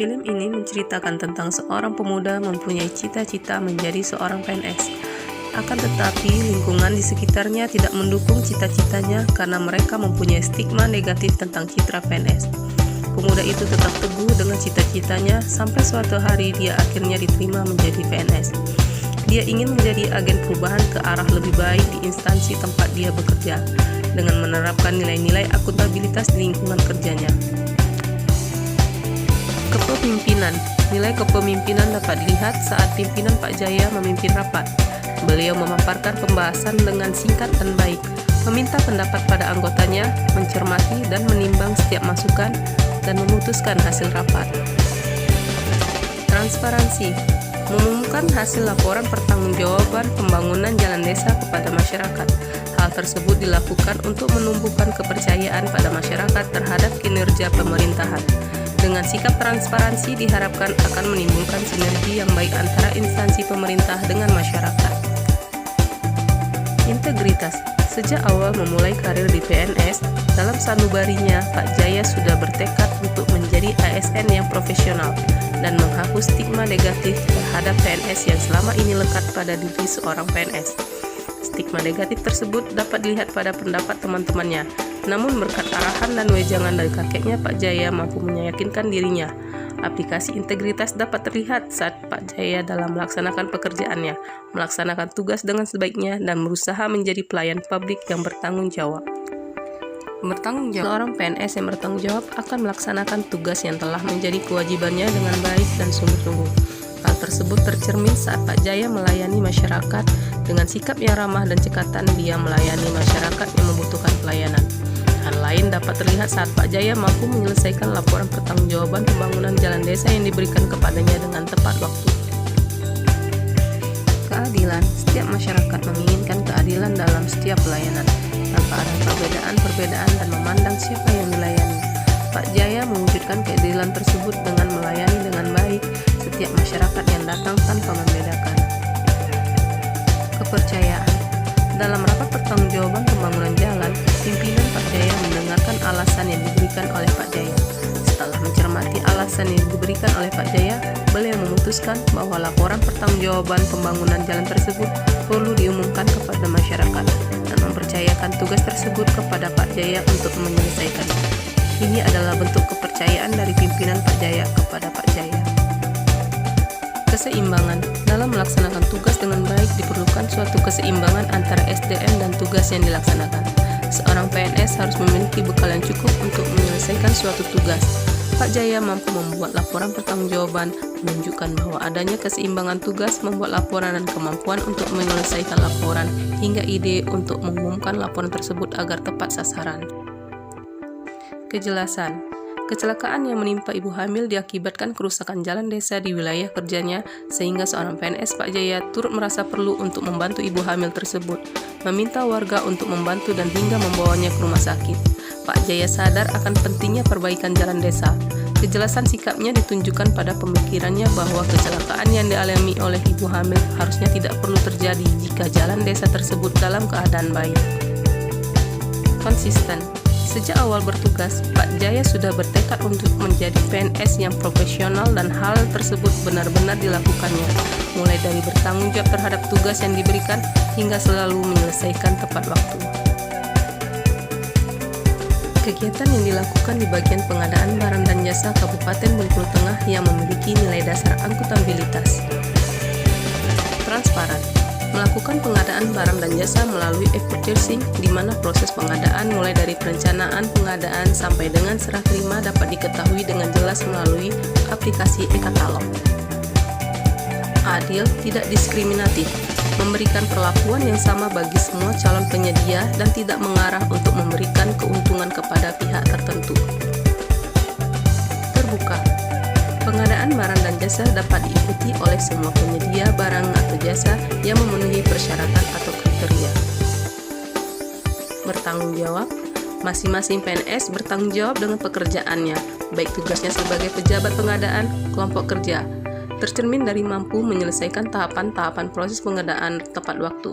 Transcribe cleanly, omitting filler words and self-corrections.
Film ini menceritakan tentang seorang pemuda mempunyai cita-cita menjadi seorang PNS. Akan tetapi, lingkungan di sekitarnya tidak mendukung cita-citanya karena mereka mempunyai stigma negatif tentang citra PNS. Pemuda itu tetap teguh dengan cita-citanya sampai suatu hari dia akhirnya diterima menjadi PNS. Dia ingin menjadi agen perubahan ke arah lebih baik di instansi tempat dia bekerja, dengan menerapkan nilai-nilai akuntabilitas di lingkungan kerjanya. Kepemimpinan. Nilai kepemimpinan dapat dilihat saat pimpinan Pak Jaya memimpin rapat. Beliau memaparkan pembahasan dengan singkat dan baik, meminta pendapat pada anggotanya, mencermati dan menimbang setiap masukan, dan memutuskan hasil rapat. Transparansi. Mengumumkan hasil laporan pertanggungjawaban pembangunan jalan desa kepada masyarakat. Hal tersebut dilakukan untuk menumbuhkan kepercayaan pada masyarakat terhadap kinerja pemerintahan. Dengan sikap transparansi diharapkan akan menimbulkan sinergi yang baik antara instansi pemerintah dengan masyarakat. Integritas. Sejak awal memulai karir di PNS, dalam sanubarinya Pak Jaya sudah bertekad untuk menjadi ASN yang profesional dan menghapus stigma negatif terhadap PNS yang selama ini lekat pada diri seorang PNS. Stigma negatif tersebut dapat dilihat pada pendapat teman-temannya. Namun berkat arahan dan wejangan dari kakeknya, Pak Jaya mampu meyakinkan dirinya. Aplikasi integritas dapat terlihat saat Pak Jaya dalam melaksanakan pekerjaannya, melaksanakan tugas dengan sebaiknya, dan berusaha menjadi pelayan publik yang bertanggung jawab. Seorang PNS yang bertanggung jawab akan melaksanakan tugas yang telah menjadi kewajibannya dengan baik dan sungguh-sungguh. Hal tersebut tercermin saat Pak Jaya melayani masyarakat dengan sikap yang ramah dan cekatan. Dia melayani masyarakat yang membutuhkan pelayanan. Hal lain dapat terlihat saat Pak Jaya mampu menyelesaikan laporan pertanggungjawaban pembangunan jalan desa yang diberikan kepadanya dengan tepat waktu. Keadilan. Setiap masyarakat menginginkan keadilan dalam setiap pelayanan, tanpa ada perbedaan dan memandang siapa yang dilayani. Pak Jaya mewujudkan keadilan tersebut dengan melayani dengan baik setiap masyarakat yang datang tanpa membedakan. Kepercayaan. Dalam rapat pertanggungjawaban pembangunan jalan, pimpinan Pak Jaya mendengarkan alasan yang diberikan oleh Pak Jaya. Setelah mencermati alasan yang diberikan oleh Pak Jaya, beliau memutuskan bahwa laporan pertanggungjawaban pembangunan jalan tersebut perlu diumumkan kepada masyarakat dan mempercayakan tugas tersebut kepada Pak Jaya untuk menyelesaikannya. Ini adalah bentuk kepercayaan dari pimpinan Pak Jaya kepada Pak Jaya. Keseimbangan. Dalam melaksanakan tugas dengan baik diperlukan suatu keseimbangan antara SDM dan tugas yang dilaksanakan. Seorang PNS harus memiliki bekal yang cukup untuk menyelesaikan suatu tugas. Pak Jaya mampu membuat laporan pertanggungjawaban, menunjukkan bahwa adanya keseimbangan tugas, membuat laporan dan kemampuan untuk menyelesaikan laporan, hingga ide untuk mengumumkan laporan tersebut agar tepat sasaran. Kejelasan. Kecelakaan yang menimpa ibu hamil diakibatkan kerusakan jalan desa di wilayah kerjanya, sehingga seorang PNS Pak Jaya turut merasa perlu untuk membantu ibu hamil tersebut, meminta warga untuk membantu dan hingga membawanya ke rumah sakit. Pak Jaya sadar akan pentingnya perbaikan jalan desa. Kejelasan sikapnya ditunjukkan pada pemikirannya bahwa kecelakaan yang dialami oleh ibu hamil harusnya tidak perlu terjadi jika jalan desa tersebut dalam keadaan baik. Konsisten. Sejak awal bertugas, Pak Jaya sudah bertekad untuk menjadi PNS yang profesional dan hal tersebut benar-benar dilakukannya, mulai dari bertanggung jawab terhadap tugas yang diberikan hingga selalu menyelesaikan tepat waktu. Kegiatan yang dilakukan di bagian pengadaan barang dan jasa Kabupaten Bengkulu Tengah yang memiliki nilai dasar akuntabilitas. Transparan. Melakukan pengadaan barang dan jasa melalui e-purchasing, di mana proses pengadaan mulai dari perencanaan pengadaan sampai dengan serah terima dapat diketahui dengan jelas melalui aplikasi e-katalog. Adil, tidak diskriminatif, memberikan perlakuan yang sama bagi semua calon penyedia dan tidak mengarah untuk memberikan keuntungan kepada pihak tertentu. Terbuka. Pengadaan barang dan jasa dapat diikuti oleh semua penyedia barang atau jasa yang memenuhi persyaratan atau kriteria. Bertanggung jawab. Masing-masing PNS bertanggung jawab dengan pekerjaannya, baik tugasnya sebagai pejabat pengadaan, kelompok kerja, tercermin dari mampu menyelesaikan tahapan-tahapan proses pengadaan tepat waktu.